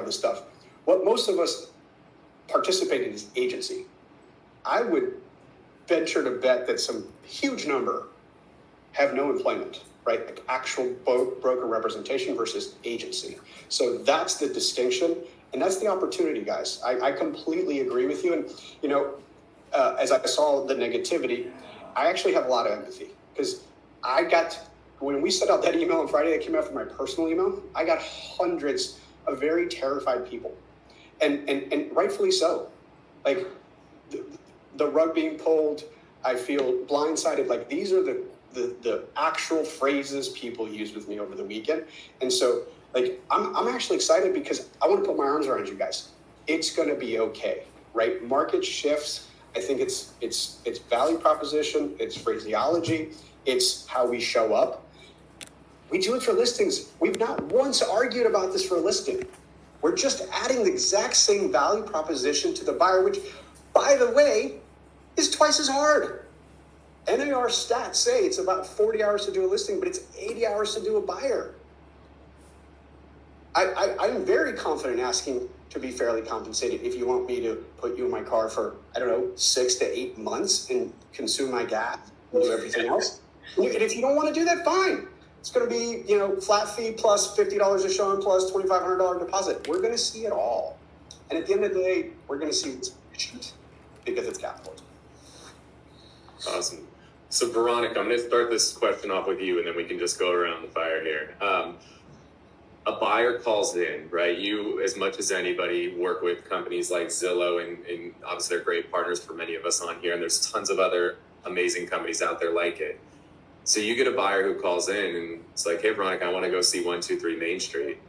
this stuff. What most of us participate in is agency. I would venture to bet that some huge number have no employment, right? Like actual broker representation versus agency. So that's the distinction, and that's the opportunity, guys. I completely agree with you. And, as I saw the negativity, I actually have a lot of empathy because when we sent out that email on Friday that came out from my personal email, I got hundreds of very terrified people, and rightfully so. Like the rug being pulled, I feel blindsided. Like these are the actual phrases people used with me over the weekend. And so like, I'm actually excited because I want to put my arms around you guys. It's going to be okay, right? Market shifts. I think it's value proposition, it's phraseology, it's how we show up. We do it for listings. We've not once argued about this for a listing. We're just adding the exact same value proposition to the buyer, which, by the way, is twice as hard. NAR stats say it's about 40 hours to do a listing, but it's 80 hours to do a buyer. I'm very confident asking to be fairly compensated if you want me to put you in my car for, 6 to 8 months and consume my gas and do everything else. And if you don't want to do that, fine. It's going to be, flat fee plus $50 a showing plus $2,500 deposit. We're going to see it all. And at the end of the day, we're going to see what's efficient because it's capitalism. Awesome. So Veronica, I'm going to start this question off with you, and then we can just go around the fire here. A buyer calls in, right? You, as much as anybody, work with companies like Zillow, and obviously they're great partners for many of us on here, and there's tons of other amazing companies out there like it. So you get a buyer who calls in and it's like, hey, Veronica, I want to go see 123 Main Street.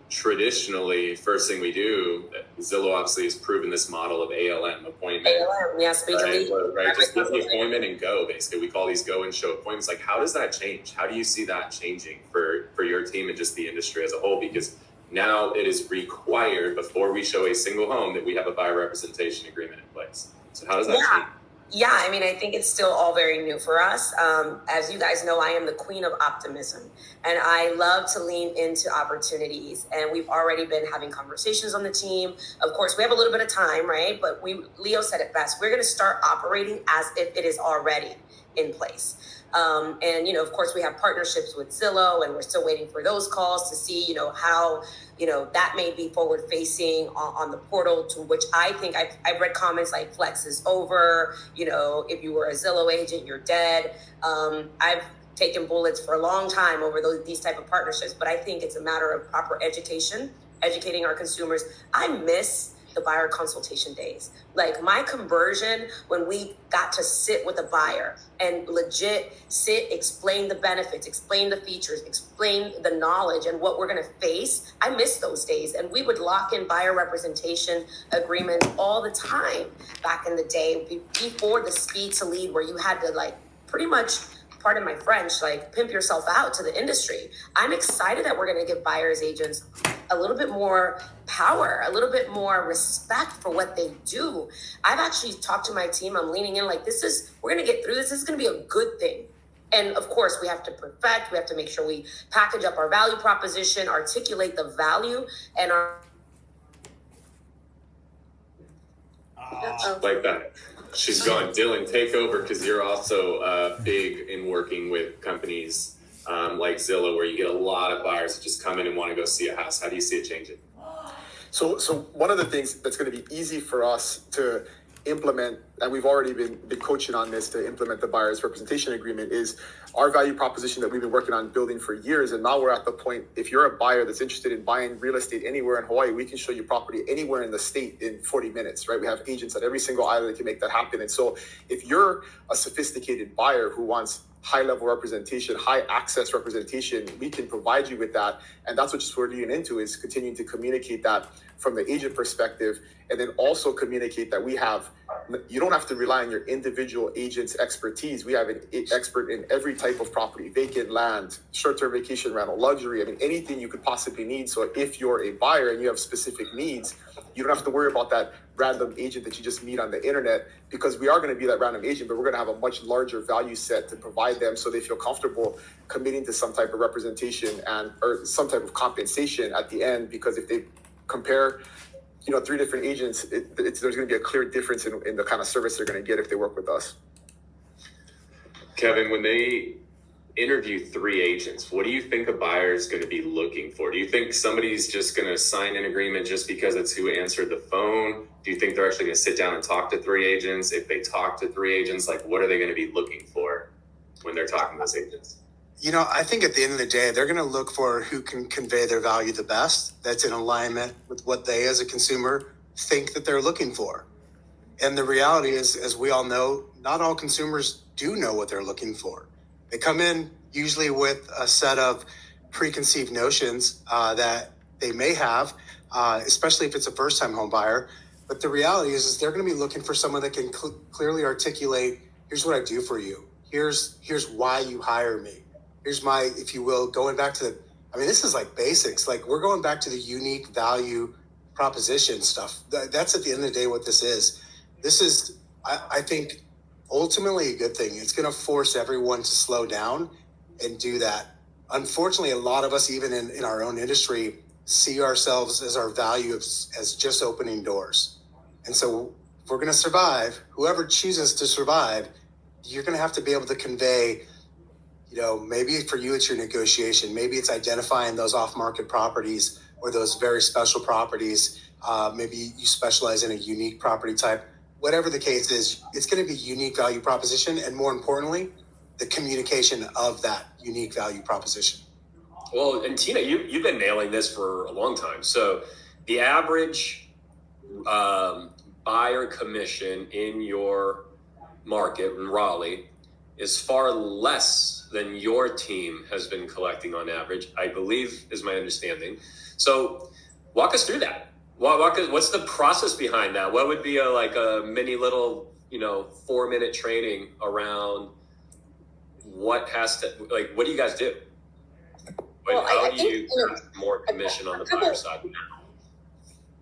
Traditionally, first thing we do, Zillow obviously has proven this model of ALM, appointment. ALM, yes, right? Just get the appointment and go, basically. We call these go and show appointments. Like, how does that change? How do you see that changing for your team and just the industry as a whole? Because now it is required before we show a single home that we have a buyer representation agreement in place. So how does that change? Yeah, I mean, I think it's still all very new for us. As you guys know, I am the queen of optimism, and I love to lean into opportunities. And we've already been having conversations on the team. Of course, we have a little bit of time, right? But Leo said it best. We're going to start operating as if it is already in place. And, of course, we have partnerships with Zillow, and we're still waiting for those calls to see, how, that may be forward facing on the portal, to which I think I've read comments like flex is over. If you were a Zillow agent, you're dead. I've taken bullets for a long time over these type of partnerships, but I think it's a matter of proper educating our consumers. I miss the buyer consultation days. Like my conversion when we got to sit with a buyer and legit explain the benefits, explain the features, explain the knowledge and what we're gonna face. I miss those days. And we would lock in buyer representation agreements all the time back in the day before the speed to lead, where you had to pretty much, pardon my French, pimp yourself out to the industry. I'm excited that we're going to give buyers agents a little bit more power, a little bit more respect for what they do. I've actually talked to my team. I'm leaning in we're going to get through this. This is going to be a good thing. And of course, we have to perfect. We have to make sure we package up our value proposition, articulate the value, and our. Like that. She's gone. Dylan, take over, because you're also big in working with companies like Zillow, where you get a lot of buyers that just come in and want to go see a house. How do you see it changing? So one of the things that's going to be easy for us to implement, and we've already been coaching on this to implement the buyer's representation agreement, is our value proposition that we've been working on building for years. And now we're at the point, if you're a buyer that's interested in buying real estate anywhere in Hawaii, we can show you property anywhere in the state in 40 minutes, right? We have agents at every single island that can make that happen. And so if you're a sophisticated buyer who wants high level representation, high access representation, we can provide you with that. And that's what we're getting into, is continuing to communicate that from the agent perspective, and then also communicate that you don't have to rely on your individual agent's expertise. We have an expert in every type of property: vacant land, short-term vacation rental, luxury, anything you could possibly need. So if you're a buyer and you have specific needs, you don't have to worry about that random agent that you just meet on the internet, because we are going to be that random agent, but we're going to have a much larger value set to provide them, so they feel comfortable committing to some type of representation or some type of compensation at the end. Because if they compare, 3 different agents, there's going to be a clear difference in the kind of service they're going to get if they work with us. Kevin, when they interview 3 agents, what do you think a buyer is going to be looking for? Do you think somebody's just going to sign an agreement just because it's who answered the phone? Do you think they're actually going to sit down and talk to 3 agents? If they talk to 3 agents, like what are they going to be looking for when they're talking to those agents? I think at the end of the day, they're going to look for who can convey their value the best, that's in alignment with what they as a consumer think that they're looking for. And the reality is, as we all know, not all consumers do know what they're looking for. They come in usually with a set of preconceived notions that they may have, especially if it's a first-time home buyer. But the reality is they're going to be looking for someone that can clearly articulate, here's what I do for you. Here's why you hire me. Here's my, if you will, going back to this is like basics. Like we're going back to the unique value proposition stuff. That's at the end of the day what this is. This is, I think, ultimately a good thing. It's going to force everyone to slow down and do that. Unfortunately, a lot of us, even in our own industry, see ourselves as our value as just opening doors. And so if we're going to survive, whoever chooses to survive, you're going to have to be able to convey, maybe for you, it's your negotiation. Maybe it's identifying those off-market properties or those very special properties. Maybe you specialize in a unique property type. Whatever the case is, it's going to be unique value proposition, and more importantly, the communication of that unique value proposition. Well, and Tina, you've been nailing this for a long time. So the average buyer commission in your market in Raleigh is far less than your team has been collecting on average, I believe is my understanding. So walk us through that. What's the process behind that? What would be a mini little, 4-minute training around what do you guys do? How do you have more commission on the buyer side?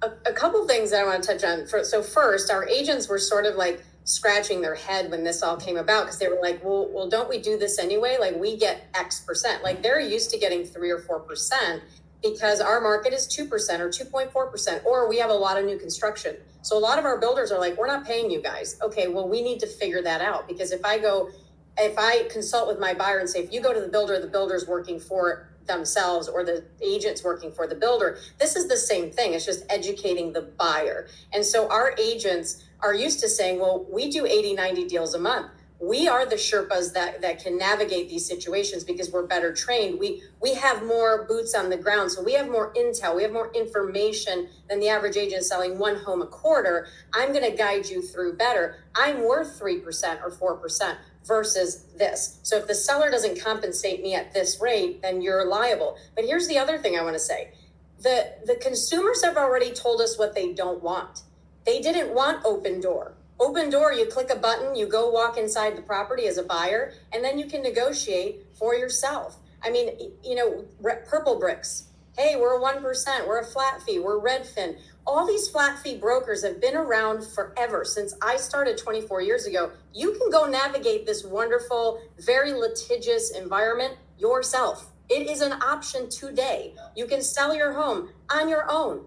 A couple things that I want to touch on. First, our agents were sort of like scratching their head when this all came about, because they were like, well, don't we do this anyway? Like we get X%. Like they're used to getting 3 or 4%. Because our market is 2% or 2.4%, or we have a lot of new construction. So a lot of our builders are like, we're not paying you guys. Okay, well, we need to figure that out, because if I consult with my buyer and say, if you go to the builder's working for themselves or the agent's working for the builder, this is the same thing. It's just educating the buyer. And so our agents are used to saying, well, we do 80, 90 deals a month. We are the Sherpas that can navigate these situations because we're better trained. We have more boots on the ground. So we have more intel. We have more information than the average agent selling 1 home a quarter. I'm going to guide you through better. I'm worth 3% or 4% versus this. So if the seller doesn't compensate me at this rate, then you're liable. But here's the other thing I want to say. The consumers have already told us what they don't want. They didn't want open door. Open door, you click a button, you go walk inside the property as a buyer, and then you can negotiate for yourself. Purple Bricks. Hey, we're a 1%, we're a flat fee, we're Redfin. All these flat fee brokers have been around forever. Since I started 24 years ago, you can go navigate this wonderful, very litigious environment yourself. It is an option today. You can sell your home on your own.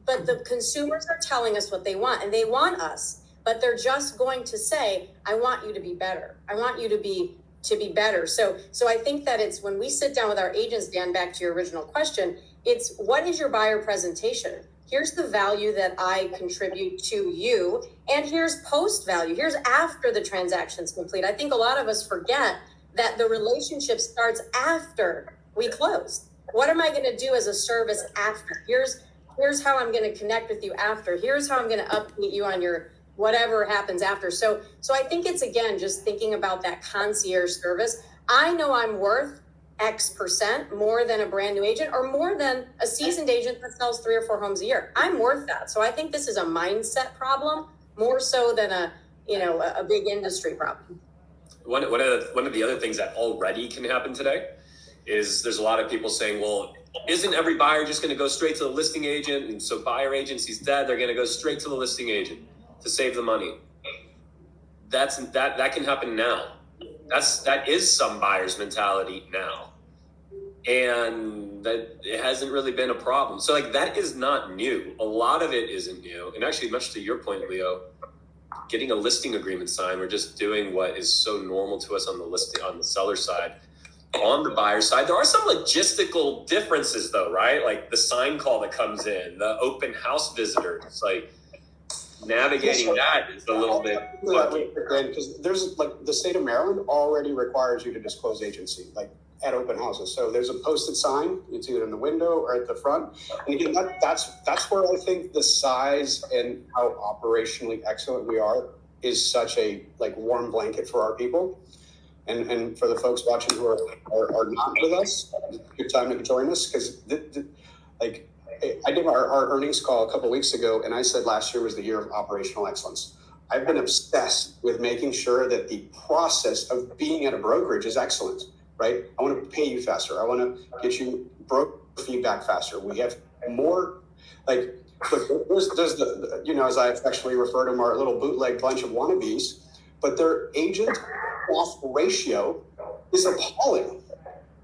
But the consumers are telling us what they want, and they want us. But they're just going to say, I want you to be better. I want you to be better. So I think that it's when we sit down with our agents, Dan, back to your original question, it's what is your buyer presentation? Here's the value that I contribute to you. And here's post value. Here's after the transaction's complete. I think a lot of us forget that the relationship starts after we close. What am I going to do as a service after? Here's how I'm going to connect with you after. Here's how I'm going to update you on your whatever happens after. So I think it's, again, just thinking about that concierge service. I know I'm worth X% more than a brand new agent or more than a seasoned agent that sells 3 or 4 homes a year. I'm worth that. So I think this is a mindset problem more so than a big industry problem. One of the other things that already can happen today is there's a lot of people saying, well, isn't every buyer just going to go straight to the listing agent? And so buyer agency's dead. They're going to go straight to the listing agent to save the money. That can happen now. That is some buyer's mentality now. and that it hasn't really been a problem. So like that is not new. A lot of it isn't new. And actually, much to your point, Leo, getting a listing agreement signed, we're just doing what is so normal to us on the seller side. On the buyer side, there are some logistical differences though, right? Like the sign call that comes in, the open house visitors, like navigating that is a little bit funky. Because there's like the state of Maryland already requires you to disclose agency, like at open houses. So there's a posted sign, it's either in the window or at the front. And again, that's where I think the size and how operationally excellent we are is such a like warm blanket for our people. And for the folks watching who are not with us, good time to join us, because like I did our earnings call a couple of weeks ago, and I said last year was the year of operational excellence. I've been obsessed with making sure that the process of being at a brokerage is excellent, right? I want to pay you faster. I want to get you broker feedback faster. We have more, like, look, there's the, you know, as I affectionately refer to them, our little bootleg bunch of wannabes, but their agent staff ratio is appalling.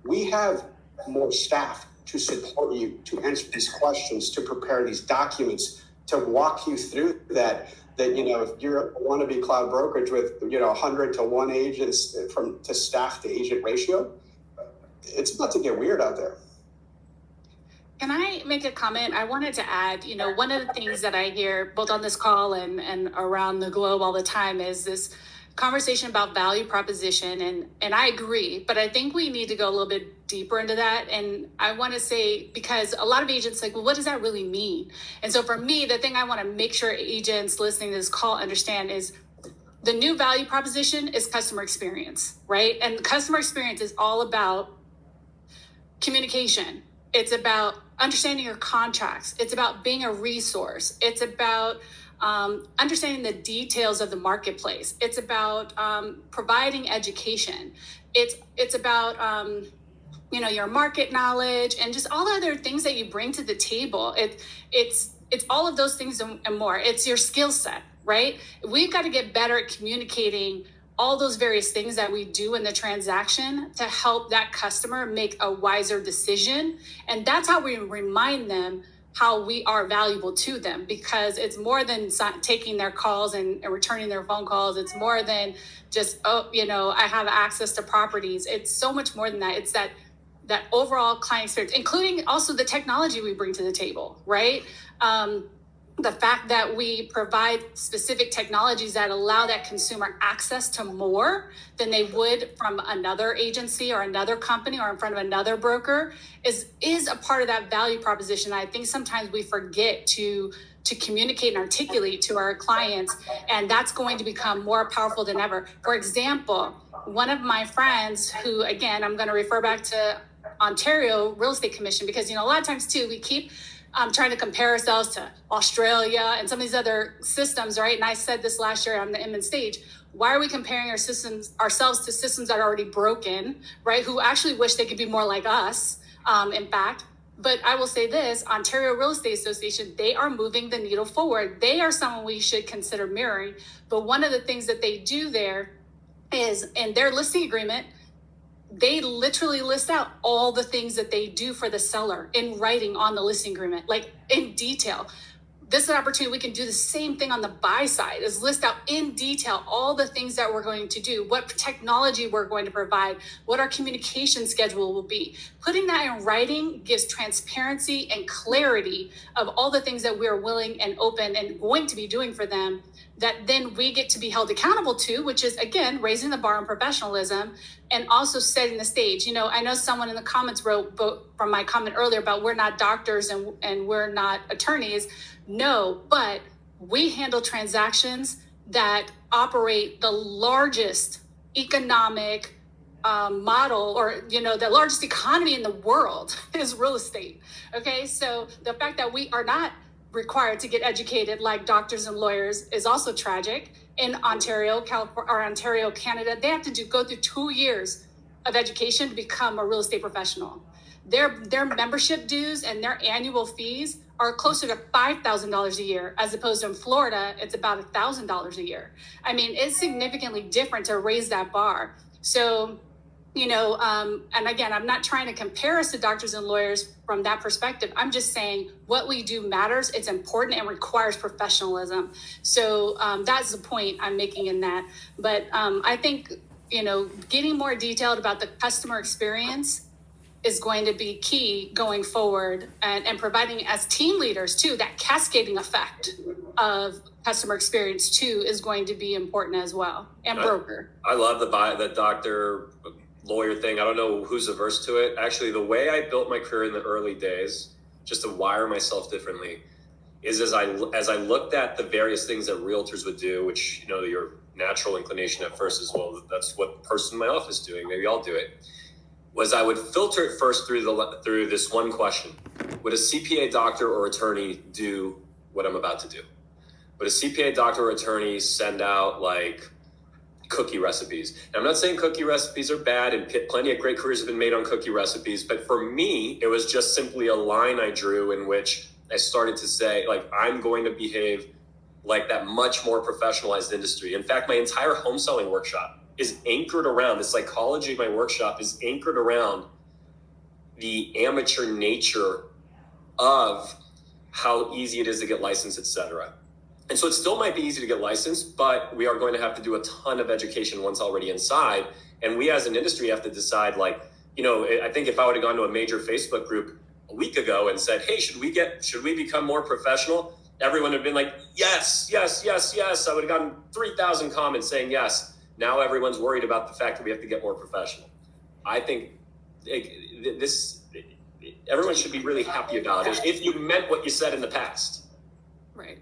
We have more staff to support you, to answer these questions, to prepare these documents, to walk you through that, you know, if you're a wannabe cloud brokerage with, you know, 100 to 1 agents to staff to agent ratio, it's about to get weird out there. Can I make a comment? I wanted to add, you know, one of the things that I hear both on this call and around the globe all the time is this conversation about value proposition. And I agree, but I think we need to go a little bit deeper into that. And I want to say, because a lot of agents like, well, what does that really mean? And so for me, the thing I want to make sure agents listening to this call understand is the new value proposition is customer experience, right? And customer experience is all about communication. It's about understanding your contracts. It's about being a resource. It's about understanding the details of the marketplace. It's about providing education. It's about you know, your market knowledge and just all the other things that you bring to the table. It's all of those things and more. It's your skill set, right? We've got to get better at communicating all those various things that we do in the transaction to help that customer make a wiser decision. And that's how we remind them how we are valuable to them, because it's more than taking their calls and returning their phone calls. It's more than just, oh, you know, I have access to properties. It's so much more than that. It's that overall client experience, including also the technology we bring to the table, right? The fact that we provide specific technologies that allow that consumer access to more than they would from another agency or another company or in front of another broker is a part of that value proposition. I think sometimes we forget to communicate and articulate to our clients, and that's going to become more powerful than ever. For example, one of my friends who, again, I'm going to refer back to Ontario Real Estate Commission, because, you know, a lot of times too, we keep trying to compare ourselves to Australia and some of these other systems, right? And I said this last year on the Inman stage. Why are we comparing ourselves to systems that are already broken, right? Who actually wish they could be more like us, in fact. But I will say this, Ontario Real Estate Association, they are moving the needle forward. They are someone we should consider mirroring. But one of the things that they do there is, in their listing agreement, they literally list out all the things that they do for the seller in writing on the listing agreement, like in detail. This is an opportunity. We can do the same thing on the buy side, is list out in detail all the things that we're going to do, what technology we're going to provide, what our communication schedule will be. Putting that in writing gives transparency and clarity of all the things that we're willing and open and going to be doing for them, that then we get to be held accountable to, which is, again, raising the bar on professionalism and also setting the stage. You know, I know someone in the comments wrote from my comment earlier about we're not doctors and we're not attorneys. No, but we handle transactions that operate the largest economic model, or, you know, the largest economy in the world is real estate. Okay, so the fact that we are not required to get educated like doctors and lawyers is also tragic. In Ontario, California, or Ontario, Canada, they have to go through 2 years of education to become a real estate professional. Their membership dues and their annual fees are closer to $5,000 a year, as opposed to in Florida, it's about $1,000 a year. I mean, it's significantly different to raise that bar. So and again, I'm not trying to compare us to doctors and lawyers from that perspective. I'm just saying what we do matters. It's important and requires professionalism. So that's the point I'm making in that. But I think, getting more detailed about the customer experience is going to be key going forward, and providing as team leaders too, that cascading effect of customer experience too is going to be important as well, and broker. I love the doctor lawyer thing. I don't know who's averse to it. Actually, the way I built my career in the early days, just to wire myself differently, is as I looked at the various things that realtors would do, which your natural inclination at first is, well, that's what the person in my office is doing. Maybe I'll do it. Was I would filter it first through this one question: would a CPA, doctor, or attorney do what I'm about to do? Would a CPA, doctor, or attorney send out like cookie recipes? And I'm not saying cookie recipes are bad, and plenty of great careers have been made on cookie recipes. But for me, it was just simply a line I drew in which I started to say, like, I'm going to behave like that much more professionalized industry. In fact, my entire home selling workshop is anchored around, the psychology of my workshop is anchored around the amateur nature of how easy it is to get licensed, et cetera. And so it still might be easy to get licensed, but we are going to have to do a ton of education once already inside. And we as an industry have to decide, like, I think if I would have gone to a major Facebook group a week ago and said, hey, should we become more professional? Everyone would have been like, yes, yes, yes, yes. I would have gotten 3,000 comments saying yes. Now everyone's worried about the fact that we have to get more professional. I think everyone should be really happy about it if you meant what you said in the past. Right.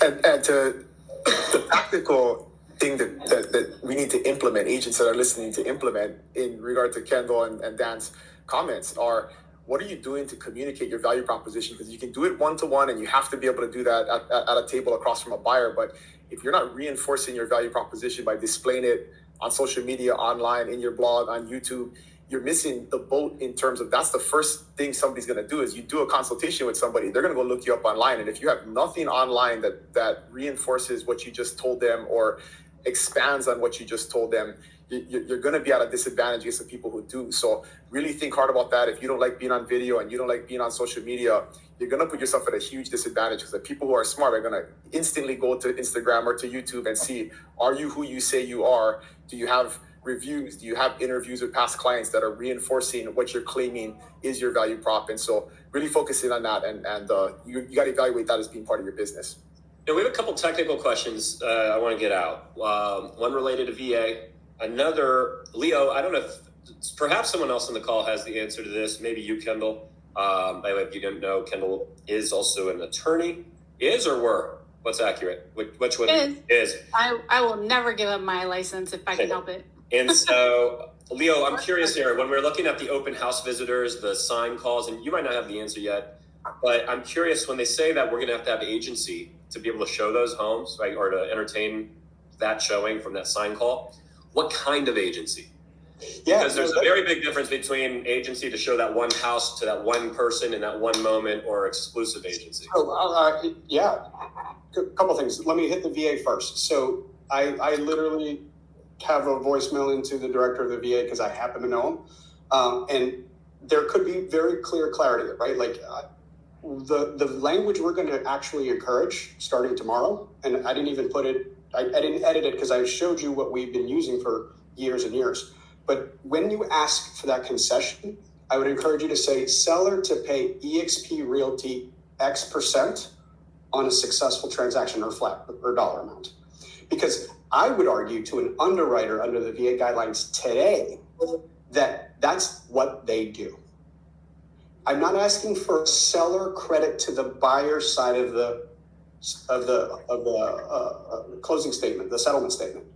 And to the practical thing that we need to implement, agents that are listening to implement in regard to Kendall and Dan's comments are, what are you doing to communicate your value proposition? Because you can do it one-to-one and you have to be able to do that at a table across from a buyer. But if you're not reinforcing your value proposition by displaying it on social media, online, in your blog, on YouTube, you're missing the boat in terms of that's the first thing somebody's going to do is you do a consultation with somebody. They're going to go look you up online. And if you have nothing online that reinforces what you just told them or expands on what you just told them, you're going to be at a disadvantage against the people who do. So really think hard about that. If you don't like being on video and you don't like being on social media, you're going to put yourself at a huge disadvantage, because the people who are smart are going to instantly go to Instagram or to YouTube and see, are you who you say you are? Do you have reviews? Do you have interviews with past clients that are reinforcing what you're claiming is your value prop? And so really focusing on that, and you got to evaluate that as being part of your business. Now, we have a couple technical questions I want to get out. One related to VA. Another, Leo, I don't know if perhaps someone else on the call has the answer to this. Maybe you, Kendall. By the way, if you didn't know, Kendall is also an attorney. Is or were? What's accurate? Which one is? I will never give up my license if I can help it. And so, Leo, I'm curious here. When we're looking at the open house visitors, the sign calls, and you might not have the answer yet, but I'm curious, when they say that we're going to have agency to be able to show those homes, right, or to entertain that showing from that sign call, what kind of agency? Yeah, because there's a very big difference between agency to show that one house to that one person in that one moment, or exclusive agency. Yeah, a couple things. Let me hit the VA first. So I literally have a voicemail into the director of the VA because I happen to know him, and there could be very clear clarity, right? Like the language we're going to actually encourage starting tomorrow, and I didn't even put it. I didn't edit it because I showed you what we've been using for years and years. But when you ask for that concession, I would encourage you to say seller to pay eXp Realty X% on a successful transaction or flat or dollar amount. Because I would argue to an underwriter under the VA guidelines today that that's what they do. I'm not asking for seller credit to the buyer side of the closing statement, the settlement statement.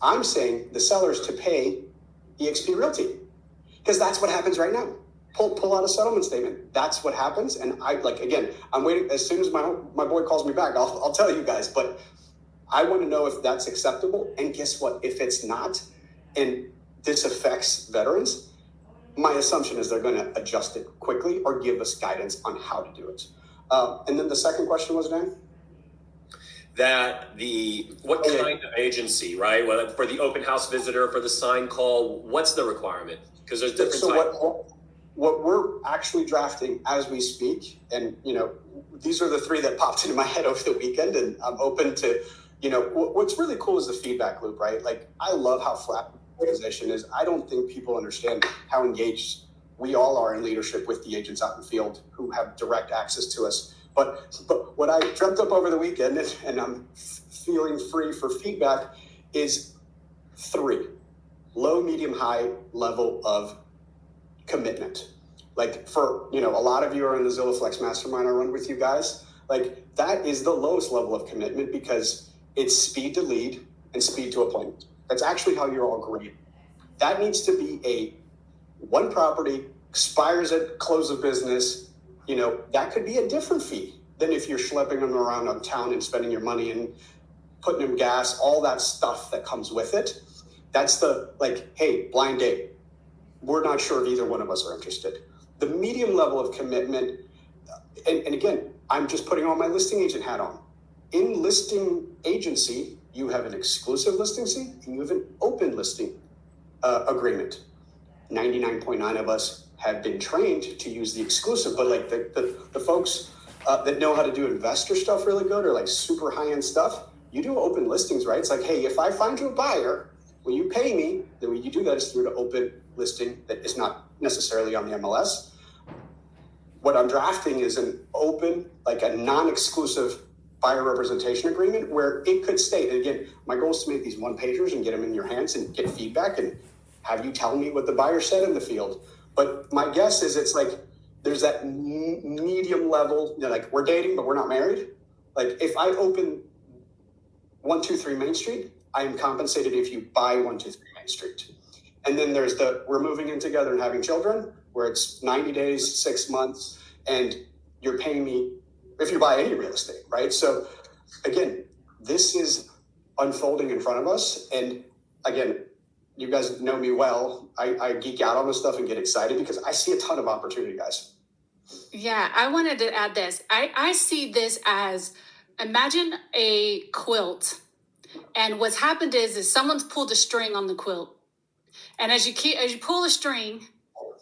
I'm saying the sellers to pay eXp Realty, because that's what happens right now. Pull out a settlement statement. That's what happens. And I'm waiting. As soon as my boy calls me back, I'll tell you guys. But I want to know if that's acceptable. And guess what? If it's not, and this affects veterans, my assumption is they're going to adjust it quickly or give us guidance on how to do it. And then the second question was, Dan? that what kind of agency, right? Whether for the open house visitor, for the sign call, what's the requirement? Because there's different So types. what we're actually drafting as we speak, and these are the three that popped into my head over the weekend, and I'm open to, what's really cool is the feedback loop, right? Like, I love how flat the organization is. I don't think people understand how engaged we all are in leadership with the agents out in the field who have direct access to us. But what I dreamt up over the weekend, and I'm feeling free for feedback, is 3 low, medium, high level of commitment. Like, for a lot of you are in the Zillow Flex Mastermind I run with you guys. Like, that is the lowest level of commitment because it's speed to lead and speed to appointment. That's actually how you're all graded. That needs to be a one property, expires at close of business. That could be a different fee than if you're schlepping them around town and spending your money and putting them gas, all that stuff that comes with it. That's the, like, hey, blind date. We're not sure if either one of us are interested. The medium level of commitment, and again, I'm just putting on my listing agent hat on. In listing agency, you have an exclusive listing fee and you have an open listing agreement. 99.9 of us have been trained to use the exclusive, but like the folks that know how to do investor stuff really good, or like super high-end stuff, you do open listings, right? It's like, hey, if I find you a buyer, when you pay me, the way you do that is through an open listing that is not necessarily on the MLS. What I'm drafting is an open, like a non-exclusive buyer representation agreement where it could state, and again, my goal is to make these one-pagers and get them in your hands and get feedback and have you tell me what the buyer said in the field. But my guess is it's like there's that medium level, like, we're dating, but we're not married. Like, if I open 123 Main Street, I am compensated if you buy 123 Main Street. And then there's we're moving in together and having children, where it's 90 days, 6 months, and you're paying me if you buy any real estate, right? So again, this is unfolding in front of us. And again, you guys know me well. I geek out on this stuff and get excited because I see a ton of opportunity, guys. Yeah, I wanted to add this. I see this as, imagine a quilt, and what's happened is someone's pulled a string on the quilt, and as you pull a string,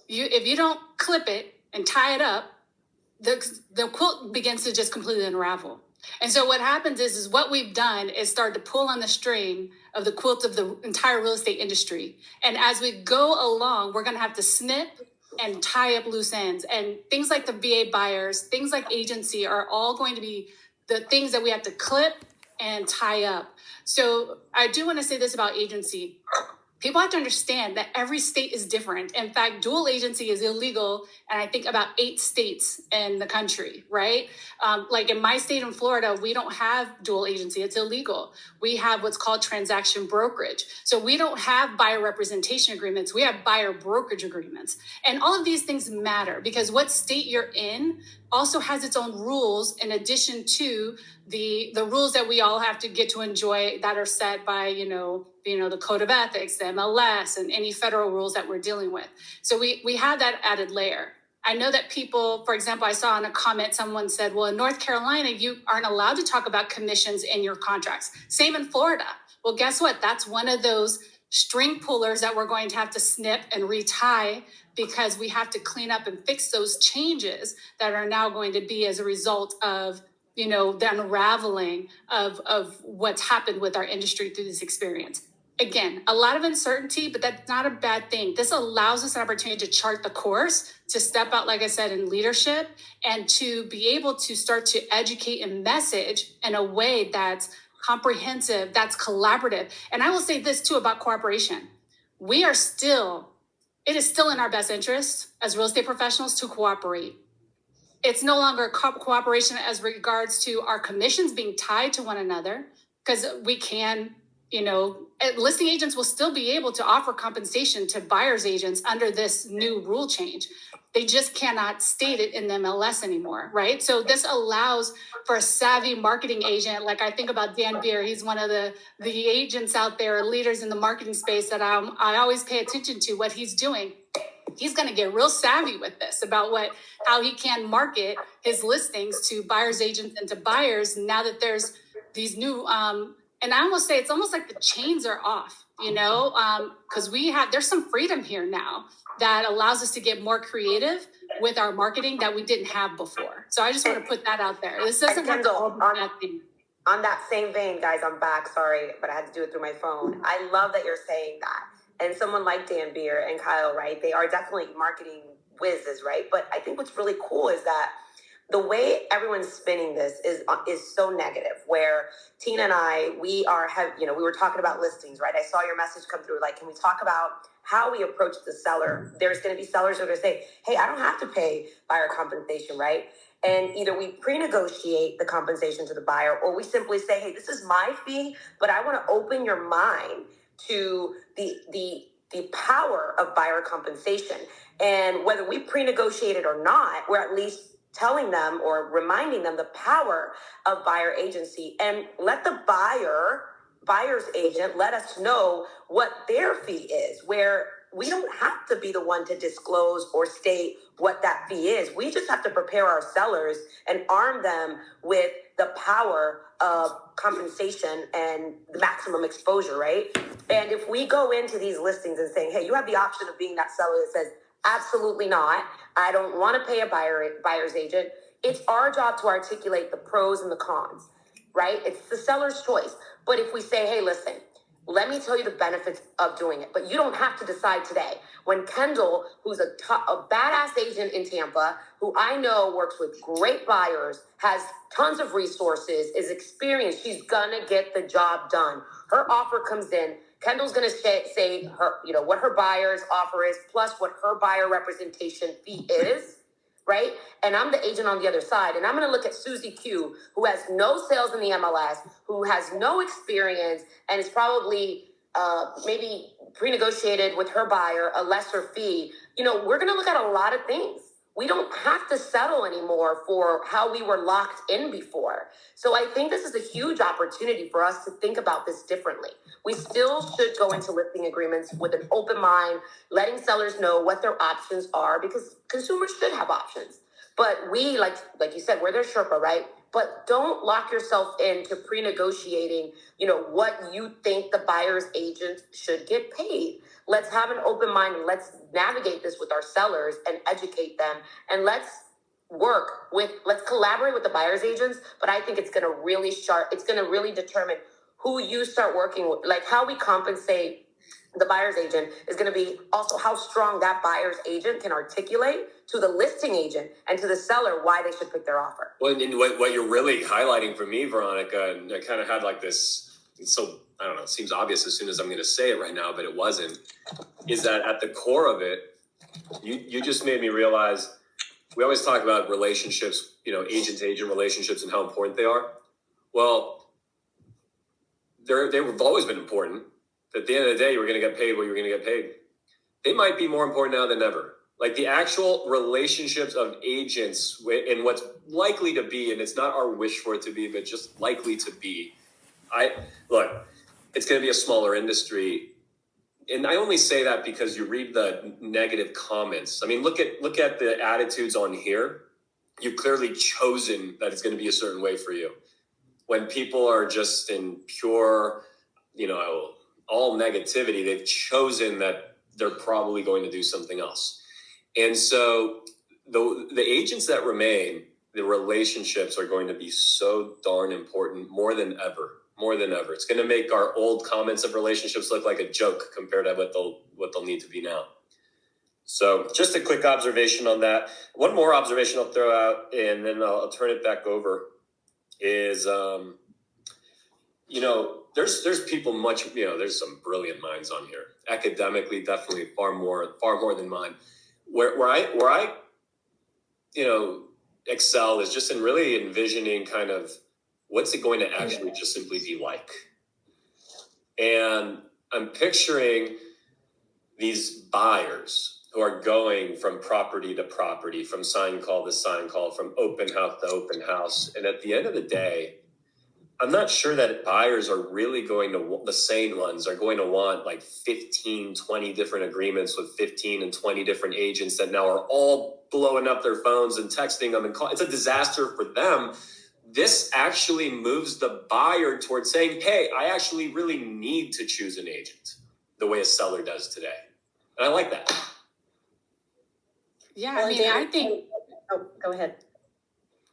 if you don't clip it and tie it up, the quilt begins to just completely unravel. And so what happens is what we've done is start to pull on the string of the quilt of the entire real estate industry. And as we go along, we're going to have to snip and tie up loose ends. And things like the VA buyers, things like agency are all going to be the things that we have to clip and tie up. So I do want to say this about agency. People have to understand that every state is different. In fact, dual agency is illegal, and I think about 8 states in the country, right? Like in my state in Florida, we don't have dual agency. It's illegal. We have what's called transaction brokerage. So we don't have buyer representation agreements. We have buyer brokerage agreements. And all of these things matter because what state you're in also has its own rules in addition to the rules that we all have to get to enjoy that are set by, the code of ethics, the MLS, and any federal rules that we're dealing with. So we have that added layer. I know that people, for example, I saw in a comment, someone said, well, in North Carolina, you aren't allowed to talk about commissions in your contracts. Same in Florida. Well, guess what? That's one of those string pullers that we're going to have to snip and retie because we have to clean up and fix those changes that are now going to be as a result of the unraveling of what's happened with our industry through this experience. Again, a lot of uncertainty, but that's not a bad thing. This allows us an opportunity to chart the course, to step out, like I said, in leadership, and to be able to start to educate and message in a way that's comprehensive, that's collaborative. And I will say this too about cooperation. It is still in our best interest as real estate professionals to cooperate. It's no longer cooperation as regards to our commissions being tied to one another, because we can, listing agents will still be able to offer compensation to buyer's agents under this new rule change. They just cannot state it in the MLS anymore, right? So this allows for a savvy marketing agent. Like I think about Dan Beer, he's one of the agents out there, leaders in the marketing space that I always pay attention to what he's doing. He's going to get real savvy with this about how he can market his listings to buyer's agents and to buyers now that there's these new, and I almost say it's almost like the chains are off, because there's some freedom here now that allows us to get more creative with our marketing that we didn't have before. So I just want to put that out there. This doesn't have to all be bad thing. On that same vein, guys, I'm back. Sorry, but I had to do it through my phone. I love that you're saying that. And someone like Dan Beer and Kyle, right? They are definitely marketing whizzes, right? But I think what's really cool is that the way everyone's spinning this is so negative. Where Tina and I, we were talking about listings, right? I saw your message come through. Like, can we talk about how we approach the seller? There's going to be sellers who are going to say, "Hey, I don't have to pay buyer compensation," right? And either we pre-negotiate the compensation to the buyer, or we simply say, "Hey, this is my fee, but I want to open your mind to the power of buyer compensation." And whether we pre-negotiate it or not, we're at least telling them or reminding them the power of buyer agency, and let the buyer's agent let us know what their fee is, where we don't have to be the one to disclose or state what that fee is. We just have to prepare our sellers and arm them with the power of compensation and the maximum exposure, right? And if we go into these listings and saying, "Hey, you have the option of being that seller that says, absolutely not, I don't want to pay a buyer's agent," it's our job to articulate the pros and the cons, right? It's the seller's choice. But if we say, "Hey, listen, let me tell you the benefits of doing it, but you don't have to decide today." When Kendall, who's a badass agent in Tampa, who I know works with great buyers, has tons of resources, is experienced, she's gonna get the job done. Her offer comes in. Kendall's gonna say her, what her buyer's offer is, plus what her buyer representation fee is, right? And I'm the agent on the other side, and I'm going to look at Susie Q, who has no sales in the MLS, who has no experience, and is probably maybe pre-negotiated with her buyer a lesser fee. We're going to look at a lot of things. We don't have to settle anymore for how we were locked in before. So I think this is a huge opportunity for us to think about this differently. We still should go into listing agreements with an open mind, letting sellers know what their options are, because consumers should have options. But we, like you said, we're their Sherpa, right? But don't lock yourself into pre-negotiating, what you think the buyer's agent should get paid. Let's have an open mind and let's navigate this with our sellers and educate them. And let's collaborate with the buyer's agents. But I think it's going to really determine who you start working with. Like, how we compensate the buyer's agent is going to be also how strong that buyer's agent can articulate to the listing agent and to the seller why they should pick their offer. Well, and what you're really highlighting for me, Veronica, and I kind of had like this, so I don't know, it seems obvious as soon as I'm going to say it right now, but it wasn't, is that at the core of it, you just made me realize, we always talk about relationships, agent-to-agent relationships and how important they are. Well, they've always been important. At the end of the day, you were going to get paid what you were going to get paid. They might be more important now than ever. Like the actual relationships of agents and what's likely to be, and it's not our wish for it to be, but just likely to be. It's going to be a smaller industry. And I only say that because you read the negative comments. I mean, look at the attitudes on here. You've clearly chosen that it's going to be a certain way for you. When people are just in pure, all negativity, they've chosen that they're probably going to do something else. And so the agents that remain, the relationships are going to be so darn important more than ever. It's going to make our old comments of relationships look like a joke compared to what they'll need to be now. So just a quick observation on that. One more observation I'll throw out, and then I'll turn it back over, is, there's people there's some brilliant minds on here. Academically, definitely far more than mine. Where I excel is just in really envisioning kind of what's it going to actually just simply be like. And I'm picturing these buyers who are going from property to property, from sign call to sign call, from open house to open house. And at the end of the day, I'm not sure that buyers are really the sane ones are going to want like 15, 20 different agreements with 15 and 20 different agents that now are all blowing up their phones and texting them. It's a disaster for them, this actually moves the buyer towards saying, hey, I actually really need to choose an agent the way a seller does today. And I like that. Yeah, Well, I mean, Dan- I think. Oh, go ahead.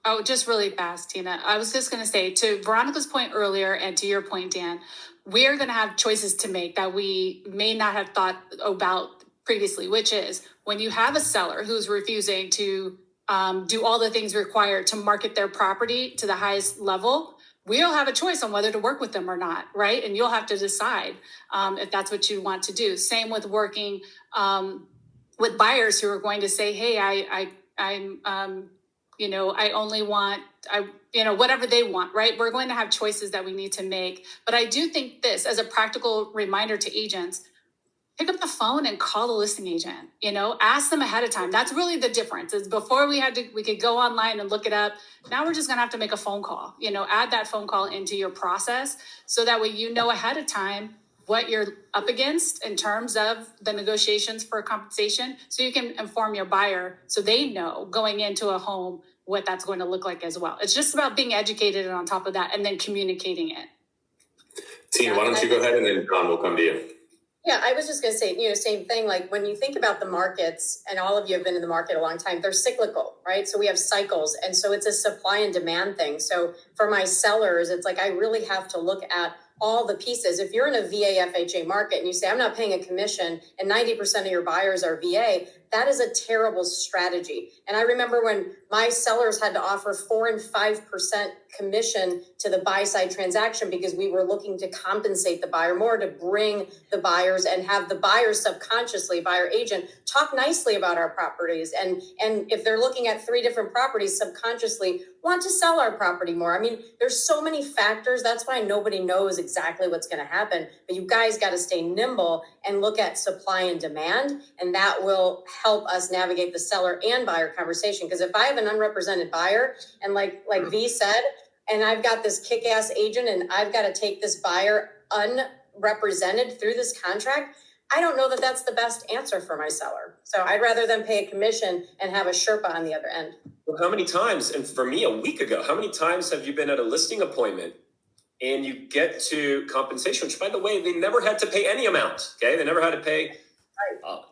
Oh, just really fast, Tina. I was just going to say, to Veronica's point earlier and to your point, Dan, we're going to have choices to make that we may not have thought about previously, which is when you have a seller who's refusing to do all the things required to market their property to the highest level, we'll have a choice on whether to work with them or not, right? And you'll have to decide if that's what you want to do. Same with working with buyers who are going to say, hey, I'm you know, I only want, whatever they want, right? We're going to have choices that we need to make. But I do think this, as a practical reminder to agents, pick up the phone and call the listing agent, ask them ahead of time. That's really the difference. Is before we could go online and look it up. Now we're just going to have to make a phone call, add that phone call into your process. So that way, ahead of time what you're up against in terms of the negotiations for compensation, so you can inform your buyer so they know going into a home what that's going to look like as well. It's just about being educated and on top of that and then communicating it. Tina, why don't you go ahead and then John will come to you. Yeah, I was just going to say, same thing. Like when you think about the markets, and all of you have been in the market a long time, they're cyclical, right? So we have cycles. And so it's a supply and demand thing. So for my sellers, it's like I really have to look at all the pieces. If you're in a VA FHA market and you say, I'm not paying a commission and 90% of your buyers are VA, that is a terrible strategy. And I remember when my sellers had to offer 4 and 5% commission to the buy side transaction because we were looking to compensate the buyer more, to bring the buyers and have the buyers subconsciously, buyer agent, talk nicely about our properties. And if they're looking at 3 different properties, subconsciously want to sell our property more. I mean, there's so many factors. That's why nobody knows exactly what's going to happen. But you guys got to stay nimble and look at supply and demand. And that will help us navigate the seller and buyer conversation. Because if I have an unrepresented buyer, and like V said, and I've got this kick-ass agent and I've got to take this buyer unrepresented through this contract, I don't know that that's the best answer for my seller. So I'd rather them pay a commission and have a Sherpa on the other end. Well, how many times, and for me a week ago, how many times have you been at a listing appointment and you get to compensation, which by the way, they never had to pay any amount, okay? They never had to pay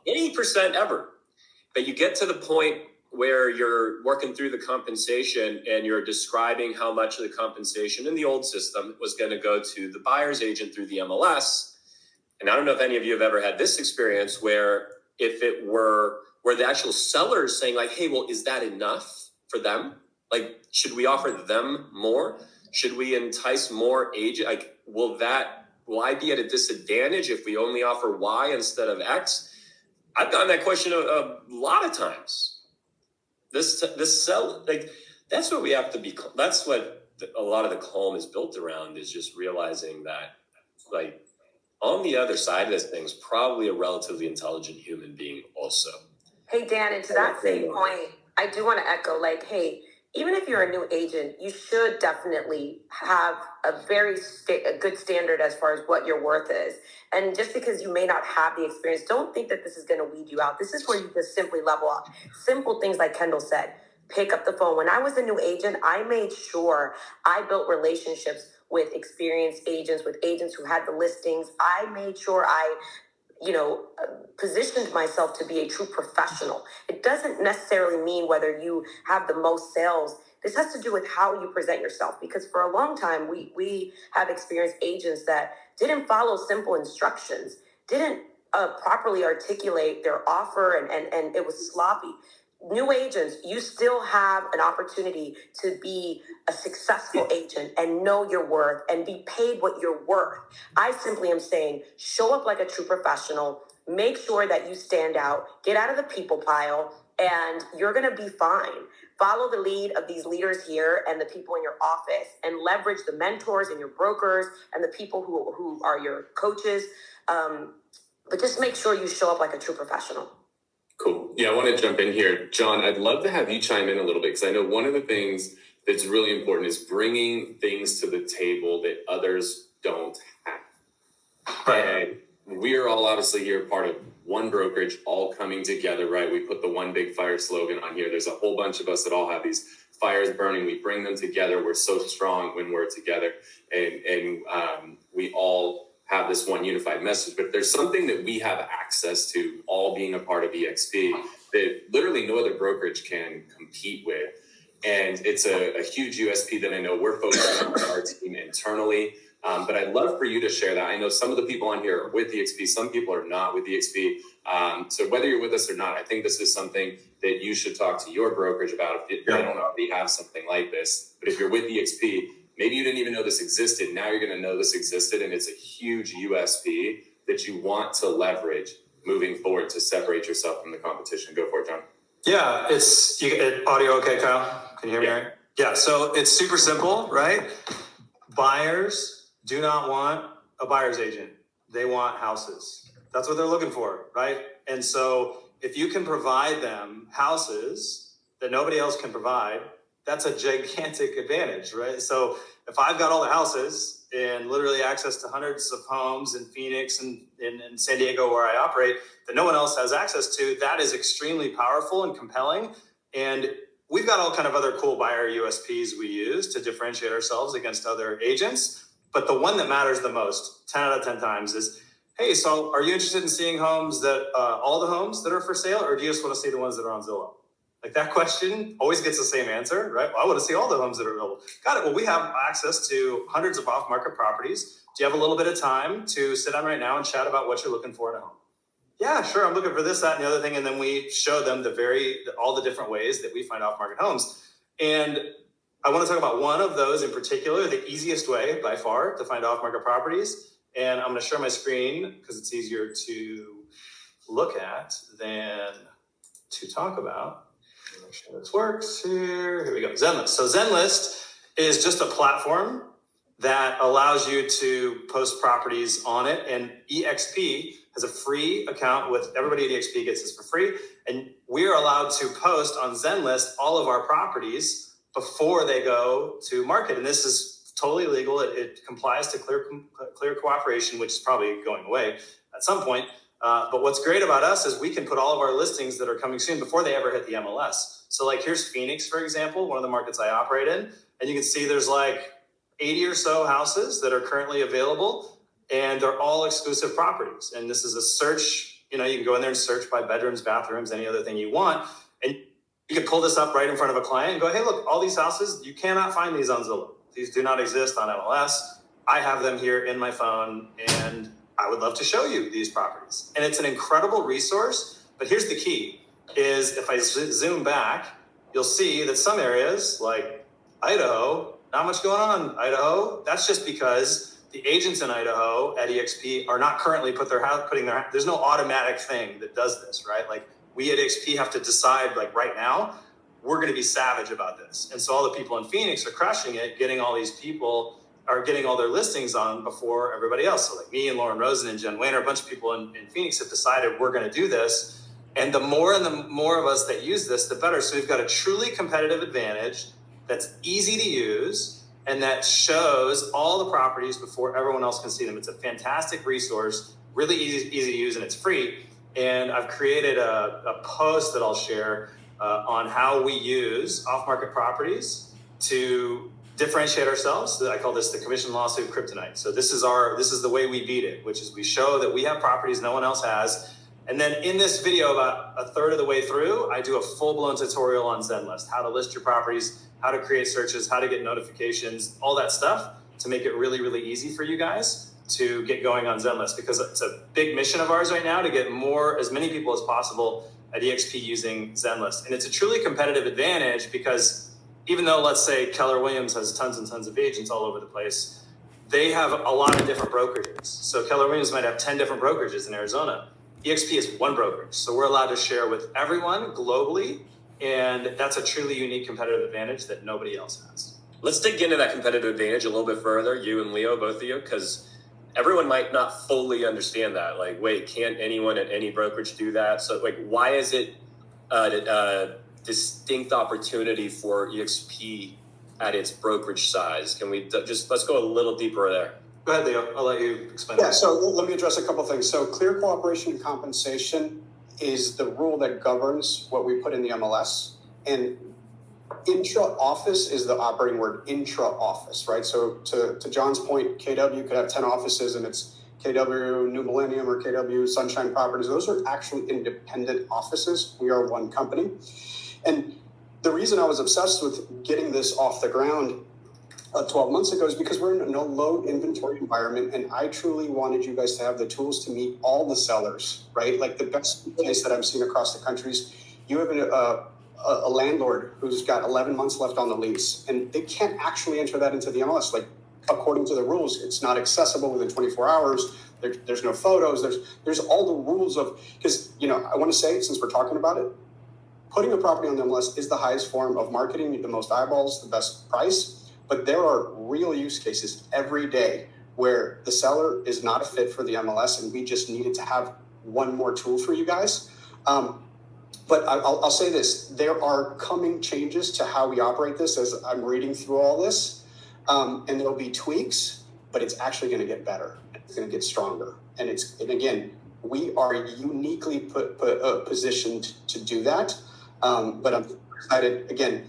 any percent ever. But you get to the point where you're working through the compensation and you're describing how much of the compensation in the old system was going to go to the buyer's agent through the MLS. And I don't know if any of you have ever had this experience where if it were where the actual seller is saying like, hey, well, is that enough for them? Like, should we offer them more? Should we entice more agent? Like, will I be at a disadvantage if we only offer Y instead of X? I've gotten that question a lot of times. This sell, like, that's what we have to be. That's what a lot of the calm is built around, is just realizing that, like, on the other side of this thing is probably a relatively intelligent human being also. Hey, Dan, and to that same point, I do want to echo, like, hey, even if you're a new agent, you should definitely have a a good standard as far as what your worth is. And just because you may not have the experience, don't think that this is going to weed you out. This is where you just simply level up. Simple things like Kendall said, pick up the phone. When I was a new agent, I made sure I built relationships with experienced agents, with agents who had the listings. I made sure I positioned myself to be a true professional. It doesn't necessarily mean whether you have the most sales. This has to do with how you present yourself, because for a long time, we have experienced agents that didn't follow simple instructions, didn't properly articulate their offer, and it was sloppy. New agents, you still have an opportunity to be a successful agent and know your worth and be paid what you're worth. I simply am saying, show up like a true professional, make sure that you stand out, get out of the people pile, and you're going to be fine. Follow the lead of these leaders here and the people in your office, and leverage the mentors and your brokers and the people who are your coaches. But just make sure you show up like a true professional. Cool. Yeah, I want to jump in here. John, I'd love to have you chime in a little bit, because I know one of the things that's really important is bringing things to the table that others don't have. And we're all obviously here part of one brokerage, all coming together, right? We put the One Big Fire slogan on here. There's a whole bunch of us that all have these fires burning, we bring them together. We're so strong when we're together, and we all have this one unified message. But there's something that we have access to, all being a part of EXP, that literally no other brokerage can compete with. And it's a huge USP that I know we're focusing on our team internally. But I'd love for you to share that. I know some of the people on here are with EXP, some people are not with EXP. So whether you're with us or not, I think this is something that you should talk to your brokerage about if they don't already have something like this. But if you're with EXP, maybe you didn't even know this existed. Now you're going to know this existed, and it's a huge USP that you want to leverage moving forward to separate yourself from the competition. Go for it, John. Yeah, audio okay, Kyle? Can you hear me? Yeah. Right? Yeah, so it's super simple, right? Buyers do not want a buyer's agent. They want houses. That's what they're looking for, right? And so if you can provide them houses that nobody else can provide, that's a gigantic advantage, right? So if I've got all the houses and literally access to hundreds of homes in Phoenix and in San Diego where I operate that no one else has access to, that is extremely powerful and compelling. And we've got all kind of other cool buyer USPs we use to differentiate ourselves against other agents. But the one that matters the most, 10 out of 10 times, is, hey, so are you interested in seeing homes that, all the homes that are for sale, or do you just want to see the ones that are on Zillow? Like, that question always gets the same answer, right? Well, I want to see all the homes that are available. Got it. Well, we have access to hundreds of off-market properties. Do you have a little bit of time to sit down right now and chat about what you're looking for in a home? Yeah, sure. I'm looking for this, that, and the other thing. And then we show them all the different ways that we find off-market homes. And I want to talk about one of those in particular, the easiest way by far to find off-market properties. And I'm going to share my screen because it's easier to look at than to talk about. Make sure this works here. Here we go. Zenlist. So Zenlist is just a platform that allows you to post properties on it. And EXP has a free account with everybody at EXP gets this for free. And we're allowed to post on Zenlist all of our properties before they go to market. And this is totally legal. It complies to clear cooperation, which is probably going away at some point. But what's great about us is we can put all of our listings that are coming soon before they ever hit the MLS. So like here's Phoenix, for example, one of the markets I operate in. And you can see there's like 80 or so houses that are currently available, and they're all exclusive properties. And this is a search, you can go in there and search by bedrooms, bathrooms, any other thing you want. And you can pull this up right in front of a client and go, hey, look, all these houses, you cannot find these on Zillow. These do not exist on MLS. I have them here in my phone, and I would love to show you these properties. And it's an incredible resource. But here's the key, is if I zoom back, you'll see that some areas like Idaho, not much going on. Idaho, that's just because the agents in Idaho at EXP are not currently there's no automatic thing that does this, right? Like we at EXP have to decide like right now, we're going to be savage about this. And so all the people in Phoenix are crushing it, getting all these people are getting all their listings on before everybody else. So like me and Lauren Rosen and Jen Wayner, a bunch of people in Phoenix have decided we're going to do this. And the more of us that use this, the better. So we've got a truly competitive advantage that's easy to use and that shows all the properties before everyone else can see them. It's a fantastic resource, really easy to use, and it's free. And I've created a post that I'll share on how we use off-market properties to differentiate ourselves. I call this the commission lawsuit kryptonite. So this is the way we beat it, which is we show that we have properties no one else has. And then in this video, about a third of the way through, I do a full-blown tutorial on Zenlist, how to list your properties, how to create searches, how to get notifications, all that stuff to make it really, really easy for you guys to get going on Zenlist, because it's a big mission of ours right now to get as many people as possible at EXP using Zenlist. And it's a truly competitive advantage because even though, let's say, Keller Williams has tons and tons of agents all over the place, they have a lot of different brokerages. So Keller Williams might have 10 different brokerages in Arizona. EXP is one brokerage. So we're allowed to share with everyone globally. And that's a truly unique competitive advantage that nobody else has. Let's dig into that competitive advantage a little bit further, you and Leo, both of you, because everyone might not fully understand that. Like, wait, can't anyone at any brokerage do that? So, like, why is it a distinct opportunity for EXP at its brokerage size? Can we let's go a little deeper there? Go ahead, Leo. I'll let you explain. Yeah, so let me address a couple things. So clear cooperation and compensation is the rule that governs what we put in the MLS. And intra-office is the operating word, intra-office, right? So to John's point, KW could have 10 offices and it's KW New Millennium or KW Sunshine Properties. Those are actually independent offices. We are one company. And the reason I was obsessed with getting this off the ground 12 months ago is because we're in a low inventory environment, and I truly wanted you guys to have the tools to meet all the sellers, right? Like the best case that I'm seeing across the countries, you have a landlord who's got 11 months left on the lease, and they can't actually enter that into the MLS. Like, according to the rules, it's not accessible within 24 hours. There's no photos. There's all the rules of, because, you know, I want to say, since we're talking about it, putting a property on the MLS is the highest form of marketing, the most eyeballs, the best price. But there are real use cases every day where the seller is not a fit for the MLS, and we just needed to have one more tool for you guys. But I'll say this, there are coming changes to how we operate this as I'm reading through all this. And there'll be tweaks, but it's actually going to get better. It's going to get stronger. And again, we are uniquely positioned to do that. But I'm excited. Again,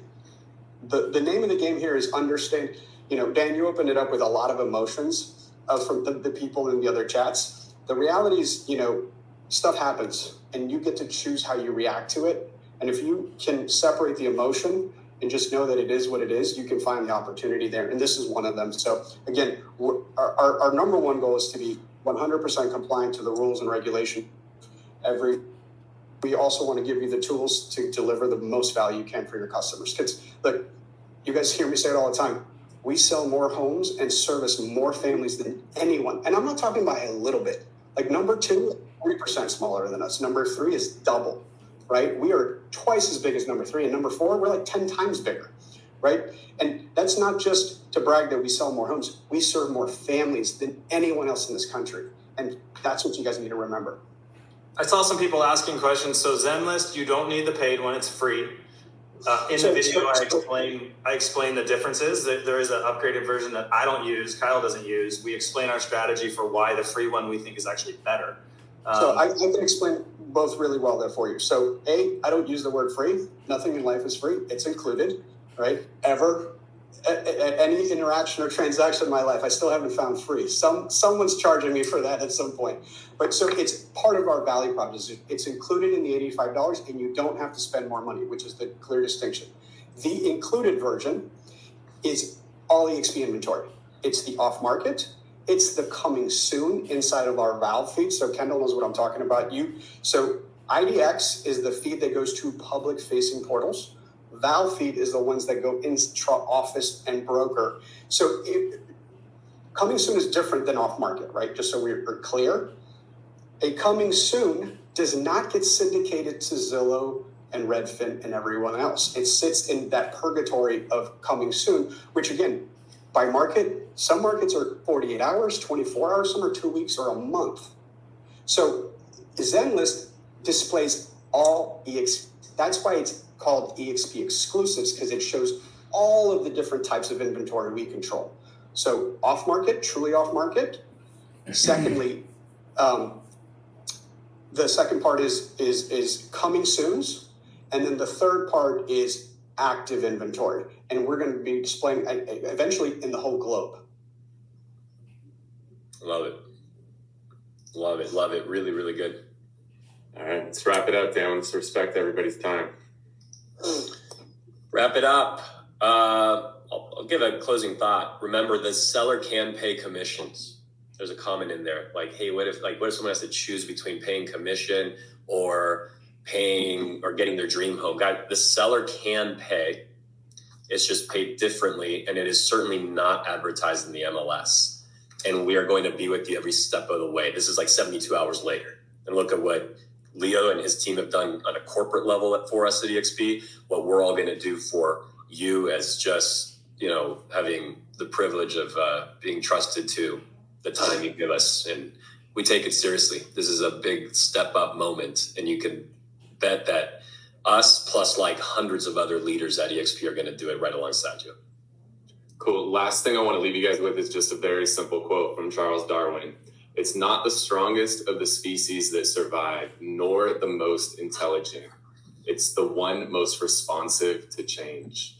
the name of the game here is understand. You know, Dan, you opened it up with a lot of emotions from the people in the other chats. The reality is, you know, stuff happens and you get to choose how you react to it. And if you can separate the emotion and just know that it is what it is, you can find the opportunity there. And this is one of them. So again, our number one goal is to be 100% compliant to the rules and regulation. We also want to give you the tools to deliver the most value you can for your customers. Because look, you guys hear me say it all the time. We sell more homes and service more families than anyone. And I'm not talking by a little bit. Like number 2, 3% smaller than us. Number 3 is double, right? We are twice as big as number 3. And number 4, we're like 10 times bigger, right? And that's not just to brag that we sell more homes. We serve more families than anyone else in this country. And that's what you guys need to remember. I saw some people asking questions. So Zenlist, you don't need the paid one; it's free. In the video, I explain the differences. There is an upgraded version that I don't use, Kyle doesn't use. We explain our strategy for why the free one we think is actually better. So I can explain both really well there for you. So I don't use the word free. Nothing in life is free. It's included, right? Ever. Any interaction or transaction in my life, I still haven't found free. Someone's charging me for that at some point. But so it's part of our value proposition. It's included in the $85 and you don't have to spend more money, which is the clear distinction. The included version is all EXP inventory. It's the off market. It's the coming soon inside of our Valve feed. So Kendall knows what I'm talking about. So IDX is the feed that goes to public facing portals. Valve feed is the ones that go intra-office and broker. So coming soon is different than off-market, right? Just so we're clear. A coming soon does not get syndicated to Zillow and Redfin and everyone else. It sits in that purgatory of coming soon, which again, by market, some markets are 48 hours, 24 hours, some are 2 weeks or a month. So Zenlist displays all EXP. That's why it's called EXP exclusives, because it shows all of the different types of inventory we control. So off market, truly off market. Secondly, the second part is coming soons, and then the third part is active inventory, and we're going to be displaying eventually in the whole globe. Love it. Love it. Love it. Really, really good. All right, let's wrap it up, Dan. Let's respect everybody's time. Wrap it up. I'll give a closing thought. Remember, the seller can pay commissions. There's a comment in there like, hey, what if someone has to choose between paying commission or paying or getting their dream home? Guys, the seller can pay. It's just paid differently, and it is certainly not advertised in the MLS. And we are going to be with you every step of the way. This is like 72 hours later. And look at what Leo and his team have done on a corporate level for us at EXP, what we're all going to do for you as just, you know, having the privilege of being trusted to the time you give us. And we take it seriously. This is a big step up moment. And you can bet that us plus like hundreds of other leaders at EXP are going to do it right alongside you. Cool. Last thing I want to leave you guys with is just a very simple quote from Charles Darwin. It's not the strongest of the species that survive, nor the most intelligent. It's the one most responsive to change.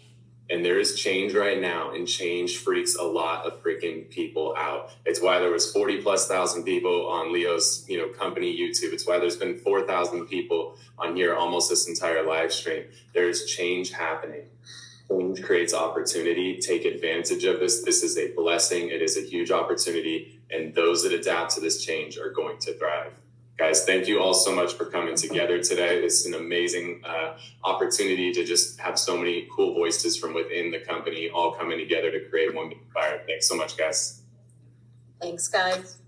And there is change right now, and change freaks a lot of freaking people out. It's why there was 40,000+ people on Leo's, company YouTube. It's why there's been 4,000 people on here almost this entire live stream. There's change happening. Change creates opportunity. Take advantage of this. This is a blessing. It is a huge opportunity. And those that adapt to this change are going to thrive. Guys, thank you all so much for coming together today. It's an amazing opportunity to just have so many cool voices from within the company all coming together to create one big fire. Thanks so much, guys. Thanks, guys.